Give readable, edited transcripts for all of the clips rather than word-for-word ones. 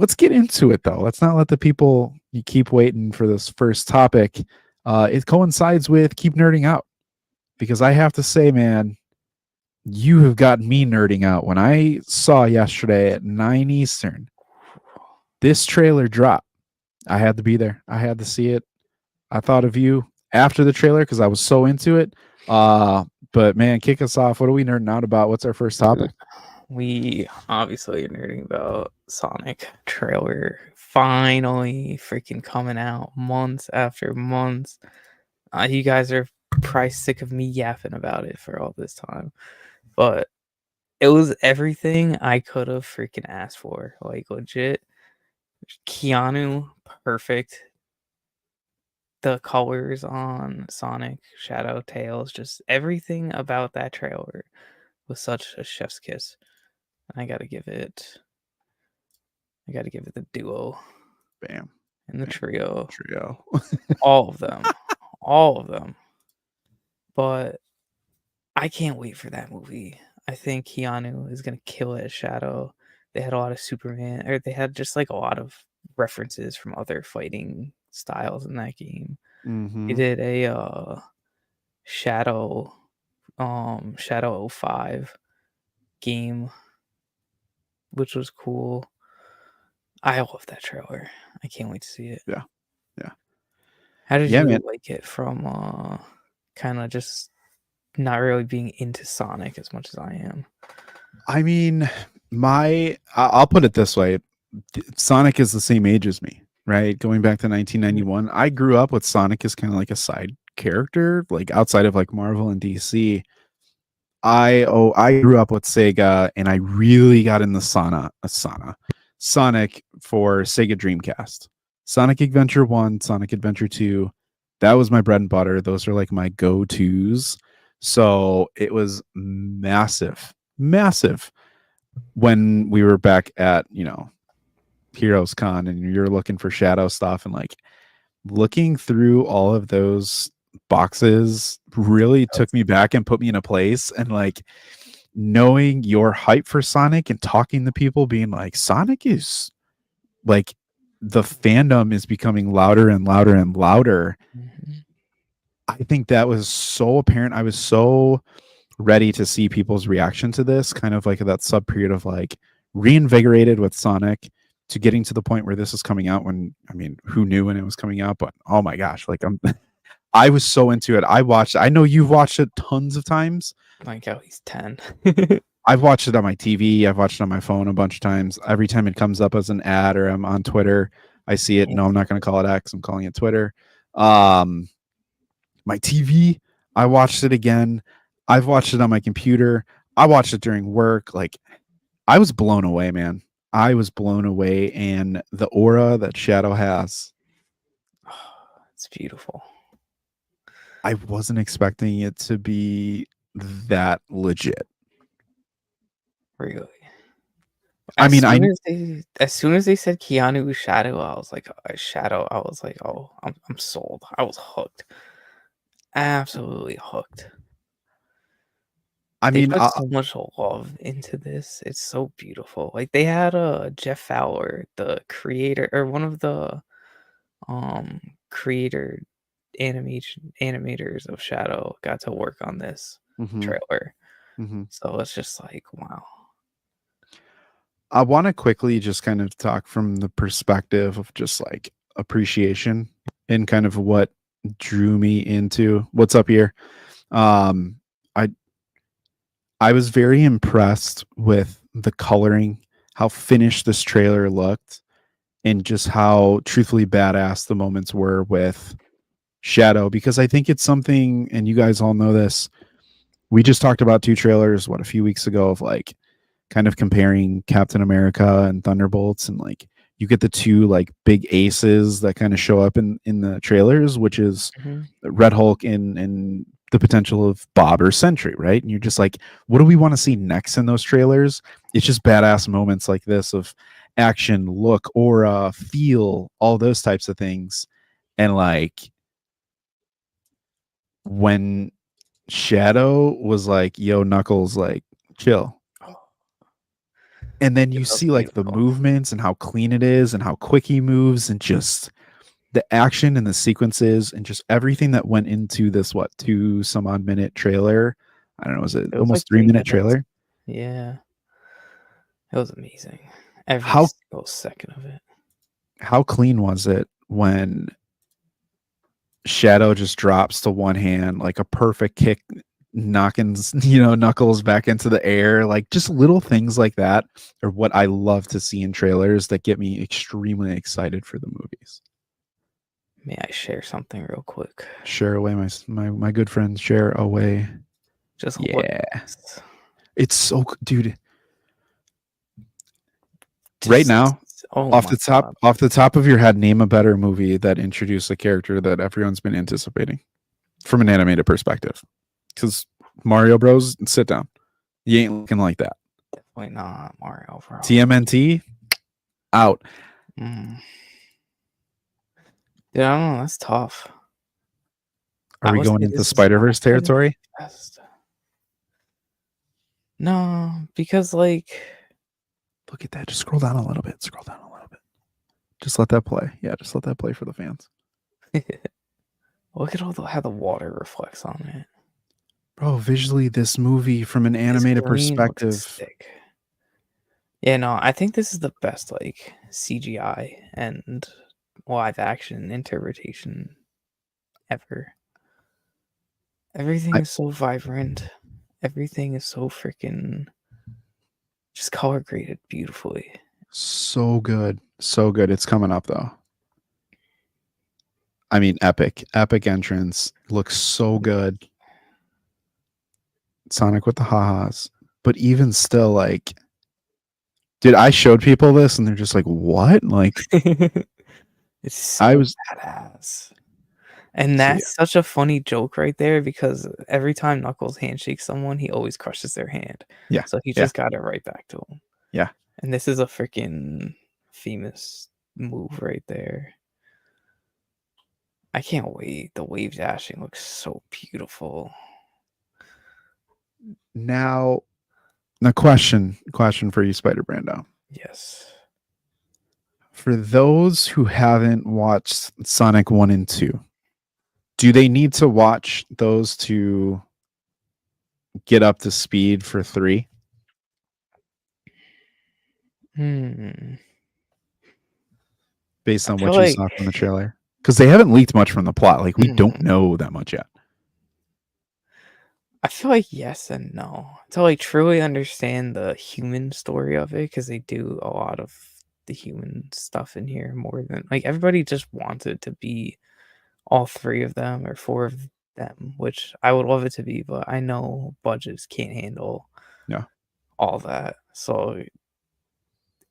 let's get into it though. Let's not let the people you keep waiting for this first topic. It coincides with keep nerding out because I have to say, man, you have gotten me nerding out. When I saw yesterday at 9 Eastern, this trailer dropped. I had to be there. I had to see it. I thought of you after the trailer because I was so into it. But man, kick us off. What are we nerding out about? What's our first topic? We obviously are nerding about Sonic trailer finally freaking coming out months after months. You guys are probably sick of me yapping about it for all this time, but it was everything I could have freaking asked for. Like legit, Keanu, perfect. The colors on Sonic, Shadow, Tails, just everything about that trailer was such a chef's kiss. I gotta give it the duo Bam. and the trio. Trio. All of them. All of them. But I can't wait for that movie. I think Keanu is gonna kill it as Shadow. They had a lot of Superman, or they had just like a lot of references from other fighting styles in that game. They did a Shadow Shadow 05 game, which was cool. I love that trailer. I can't wait to see it. Yeah. Yeah. How did Yeah, you man. like it from kind of just not really being into Sonic as much as I am? I mean, I'll put it this way. Sonic is the same age as me, right? Going back to 1991, I grew up with Sonic as kind of like a side character, like outside of like Marvel and DC. I grew up with Sega, and I really got into Sonic for Sega Dreamcast. Sonic Adventure 1, Sonic Adventure 2, that was my bread and butter. Those are like my go-tos. So it was massive, massive when we were back at, Heroes Con and you're looking for Shadow stuff, and like looking through all of those boxes really took me back and put me in a place. And like knowing your hype for Sonic and talking to people being like, Sonic is like, the fandom is becoming louder and louder and louder. I think that was so apparent. I was so ready to see people's reaction to this, kind of like that sub period of like reinvigorated with Sonic to getting to the point where this is coming out. When, I mean, who knew when it was coming out? But oh my gosh, like I was so into it. I know you've watched it tons of times. Like how he's 10. I've watched it on my TV. I've watched it on my phone a bunch of times. Every time it comes up as an ad or I'm on Twitter, I see it. No, I'm not going to call it X. I'm calling it Twitter. My TV, I watched it again. I've watched it on my computer. I watched it during work. Like, I was blown away, man. I was blown away. And the aura that Shadow has, It's beautiful. I wasn't expecting it to be that legit. Really. I mean, As soon as they said Keanu Shadow, I was like, Shadow. I was like, oh, I'm sold. I was hooked. Absolutely hooked. I They mean, put so much love into this. It's so beautiful. Like they had Jeff Fowler, the creator or one of the creator animators of Shadow, got to work on this trailer. So it's just like, wow. I want to quickly just kind of talk from the perspective of just like appreciation and kind of what drew me into what's up here. Um, I I was very impressed with the coloring, how finished this trailer looked, and just how truthfully badass the moments were with Shadow. Because I think it's something, and you guys all know this. We just talked about two trailers, a few weeks ago, of like kind of comparing Captain America and Thunderbolts, and like you get the two like big aces that kind of show up in the trailers, which is Red Hulk and the potential of Bob or Sentry, right? And you're just like, what do we want to see next in those trailers? It's just badass moments like this of action, look, aura, feel, all those types of things. And like when Shadow was like, yo, Knuckles, like, chill. And then you It was see like the beautiful. movements and how clean it is and how quick he moves and just the action and the sequences and just everything that went into this 2 some odd minute trailer. I don't know, was it It was like almost 3 minute 3 minutes. trailer? Yeah, it was amazing. Every How single second of it. how clean was it when Shadow just drops to one hand like a perfect kick, knocking Knuckles back into the air, like just little things like that are what I love to see in trailers that get me extremely excited for the movies. May I share something real quick? Share away, my good friends, share away. Just Yeah, what? it's so dude. Right now, Oh off my the top god. off the top of your head, name a better movie that introduced a character that everyone's been anticipating from an animated perspective. Because Mario Bros, sit down. You ain't looking like that. Definitely not Mario, bro. TMNT, out. Mm. Dude, I don't know. That's tough. Are I we would say going into this is Spider-Verse territory? best. No, because like Look at that. Just scroll down a little bit. Scroll down a little bit. Just let that play. Yeah, just let that play for the fans. look at how the water reflects on it. Bro, visually, this movie from an This animated green looks perspective. sick. Yeah, no, I think this is the best like CGI and live action interpretation ever. Everything is so vibrant. Everything is so freaking just color graded beautifully. So good. So good. It's coming up though. I mean, epic entrance. Looks so good. Sonic with the ha-has. But even still, like, dude, I showed people this and they're just like, what? Like, It's so I was badass. And so, that's such a funny joke right there because every time Knuckles handshakes someone, he always crushes their hand. yeah. So he Yeah. just got it right back to him. Yeah. And this is a freaking famous move right there. I can't wait. The wave dashing looks so beautiful. Now question for you, Spider Brando. Yes. For those who haven't watched Sonic 1 and 2, do they need to watch those to get up to speed for 3? Based on what you saw from the trailer? Because they haven't leaked much from the plot. Like, we don't know that much yet. I feel like yes and no. To like truly understand the human story of it, because they do a lot of the human stuff in here more than like everybody just wants it to be all 3 of them or 4 of them, which I would love it to be, but I know budgets can't handle Yeah. all that. So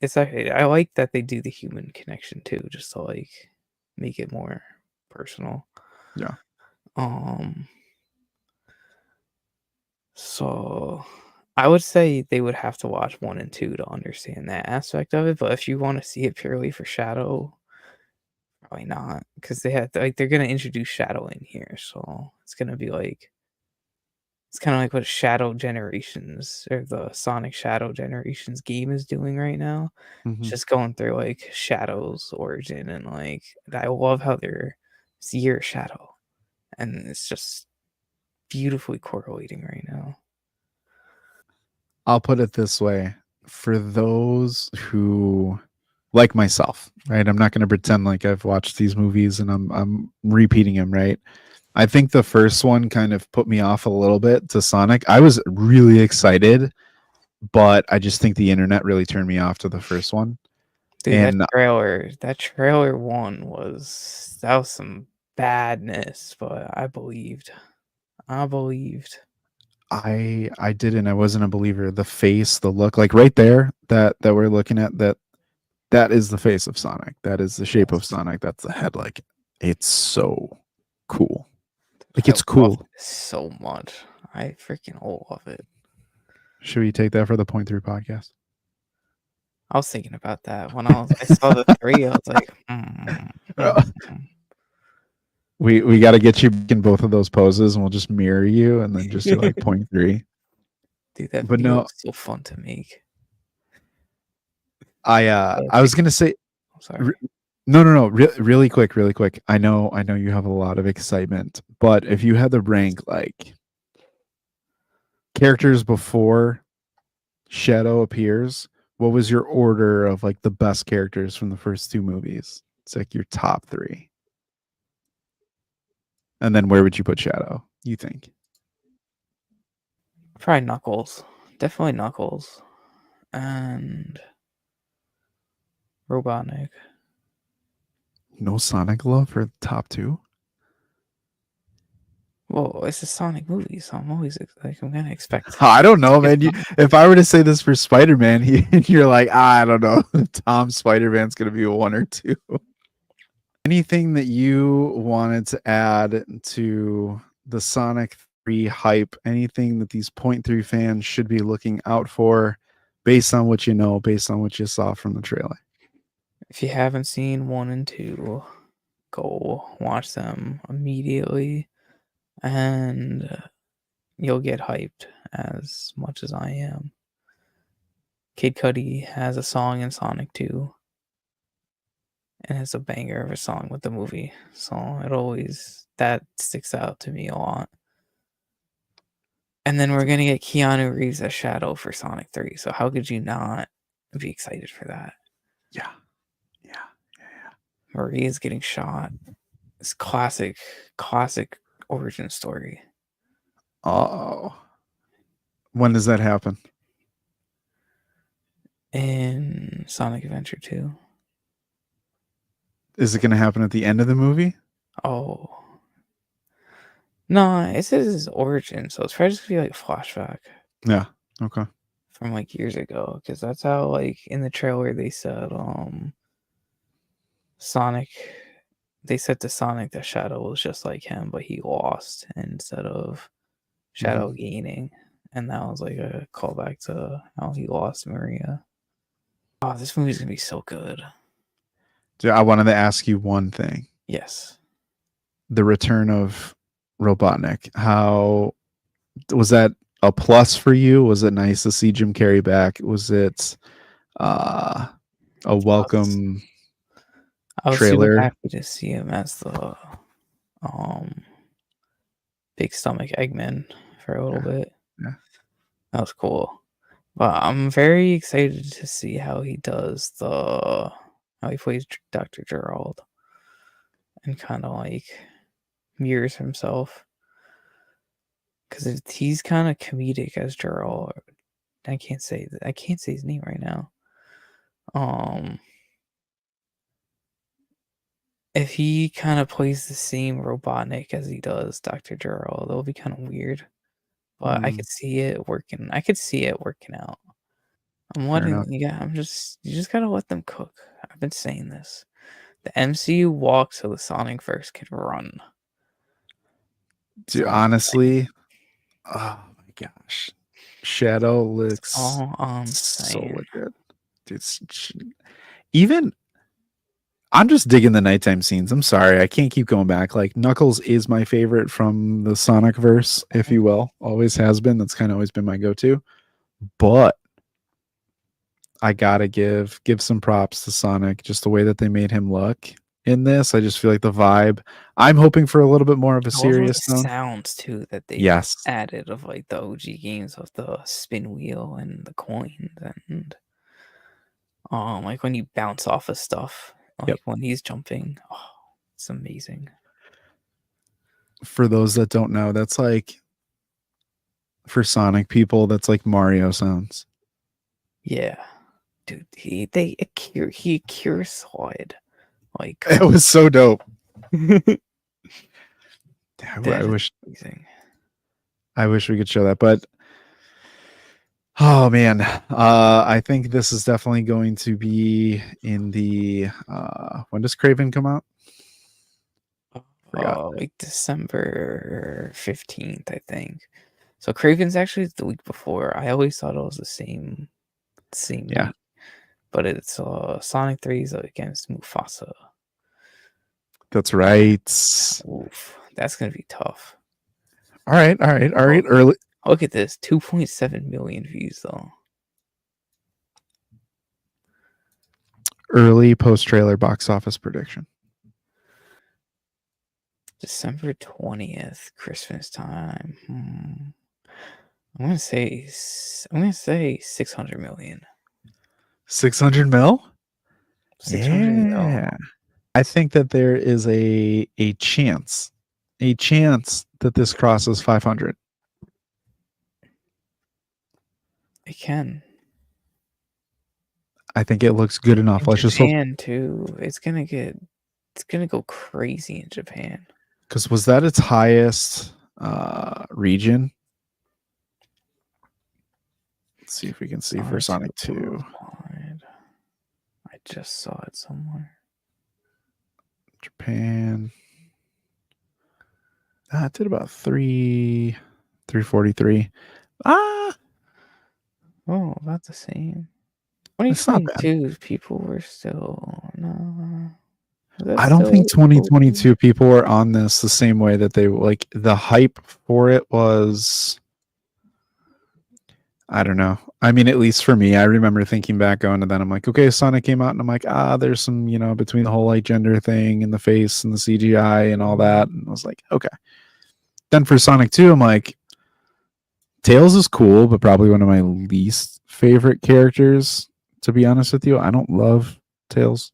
it's actually I like that they do the human connection too, just to like make it more personal. Yeah. So I would say they would have to watch 1 and 2 to understand that aspect of it, but if you wanna see it purely for Shadow, probably not, because they had like, they're gonna introduce Shadow in here, so it's gonna be like it's kinda like what Shadow Generations or the Sonic Shadow Generations game is doing right now. It's Mhm. just going through, like, Shadow's origin and, like, I love how it's Year Shadow, and it's just beautifully correlating right now. I'll put it this way. For those who like myself, right? I'm not going to pretend like I've watched these movies and I'm repeating them, right? I think the first one kind of put me off a little bit to Sonic. I was really excited, but I just think the internet really turned me off to the first one. Dude, And that trailer 1 was that was some badness, but I believed. I believed. I didn't. I wasn't a believer. The face, the look, like right there that we're looking at, that is the face of Sonic. That is the shape of Yes. Sonic. That's the head. Like, it's so cool. Like, I it's love cool. it so much. I freaking love it. Should we take that for the Point 3 podcast? I was thinking about that when I saw the 3, I was like, We got to get you in both of those poses, and we'll just mirror you, and then just do like Point 3. Dude, that But video no, was so fun to make. I was gonna say I'm sorry. no. Really quick, really quick. I know you have a lot of excitement, but if you had to rank like characters before Shadow appears, what was your order of like the best characters from the first two movies? It's like your top three, and then where would you put Shadow? You think? Probably Knuckles. Definitely Knuckles. And Robotnik. No Sonic love for the top two? Well, it's a Sonic movie, so I'm always like, I'm gonna expect. I don't know, It's man. Sonic. If I were to say this for Spider Man, you're like, I don't know. Tom Spider Man's gonna be a one or two. Anything that you wanted to add to the Sonic 3 hype? Anything that these Point 3 fans should be looking out for based on what you know, based on what you saw from the trailer? If you haven't seen 1 and 2, go watch them immediately, and you'll get hyped as much as I am. Kid Cudi has a song in Sonic 2, and it's a banger of a song with the movie. So that sticks out to me a lot. And then we're gonna get Keanu Reeves as Shadow for Sonic 3. So how could you not be excited for that? Yeah. Marie is getting shot. It's classic origin story. Oh. When does that happen? In Sonic Adventure 2. Is it going to happen at the end of the movie? Oh. No, it says his origin, so it's probably just gonna be like a flashback Yeah. Okay. from like years ago. Because that's how like in the trailer they said Sonic, they said to Sonic that Shadow was just like him, but he lost instead of Shadow gaining. And that was like a callback to how he lost Maria. Oh, this movie's gonna be so good. So I wanted to ask you one thing. Yes. The return of Robotnik. How was that a plus for you? Was it nice to see Jim Carrey back? Was it a welcome I was super trailer? happy to see him as the um big stomach Eggman for a little bit. Yeah. That was cool. But I'm very excited to see how he does how he plays Dr. Gerald and kind of like mirrors himself. Because he's kind of comedic as Gerald. I can't say his name right now. If he kind of plays the same Robotnik as he does Dr. Gerald, it'll be kind of weird. But I could see it working. I could see it working out. Fair enough. You just gotta let them cook. I've been saying this. The MCU walks so the Sonic verse can run. Dude, That's all I'm saying. honestly, oh my gosh. Shadow That's looks all I'm so saying. legit. Dude, even I'm just digging the nighttime scenes. I'm sorry, I can't keep going back. Like Knuckles is my favorite from the Sonic verse, if you will. Always has been. That's kind of always been my go-to. But I gotta give some props to Sonic, just the way that they made him look in this. I just feel like the vibe. I'm hoping for a little bit more of a I love all the serious tone. sounds too that they Yes. added of like the OG games of the spin wheel and the coins and like when you bounce off of stuff, like Yep. when he's jumping. Oh, it's amazing. For those that don't know, that's like for Sonic people, that's like Mario sounds. Yeah. Dude, he cure slide. Like It was so dope. that I is wish amazing. we could show that, but oh man, I think this is definitely going to be in the when does Craven come out? Forgot. Like December 15th, I think. So Craven's actually the week before. I always thought it was the same Yeah. week. But it's Sonic 3's against Mufasa. That's right. Oof, that's gonna be tough. All right. Early. Look at this, 2.7 million views though. early post-trailer box office prediction. December 20th, Christmas time. I'm gonna say 600 million. 600 mil? 600 mil. Yeah. I think that there is a chance that this crosses 500. It can. I think it looks good enough. In Let's just hope. Japan too. It's gonna go crazy in Japan. Because was that its highest region? Let's see if we can see for Sonic 2. Worldwide. I just saw it somewhere. Japan. It did about 343. Oh, about the same. It's not bad. 2022 people were still no. I don't think 2022 people were on this the same way that they like. The hype for it was, I don't know. I mean, at least for me, I remember thinking back on to that. I'm like, okay, Sonic came out, and I'm like, there's some, between the whole like gender thing and the face and the CGI and all that. And I was like, okay. Then for Sonic 2, I'm like, Tails is cool, but probably one of my least favorite characters, to be honest with you. I don't love Tails.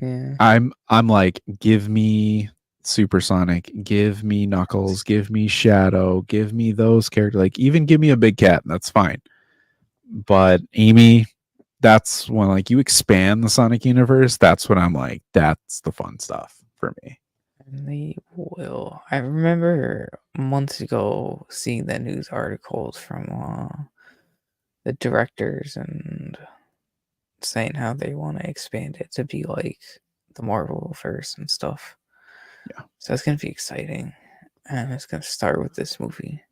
Yeah. I'm like, give me Super Sonic, give me Knuckles, give me Shadow, give me those characters. Like, even give me a Big Cat, that's fine. But Amy, that's when like you expand the Sonic universe. That's when I'm like, that's the fun stuff for me. And they will. I remember months ago seeing the news articles from the directors and saying how they want to expand it to be like the Marvel verse and stuff. Yeah. So it's gonna be exciting. And it's gonna start with this movie.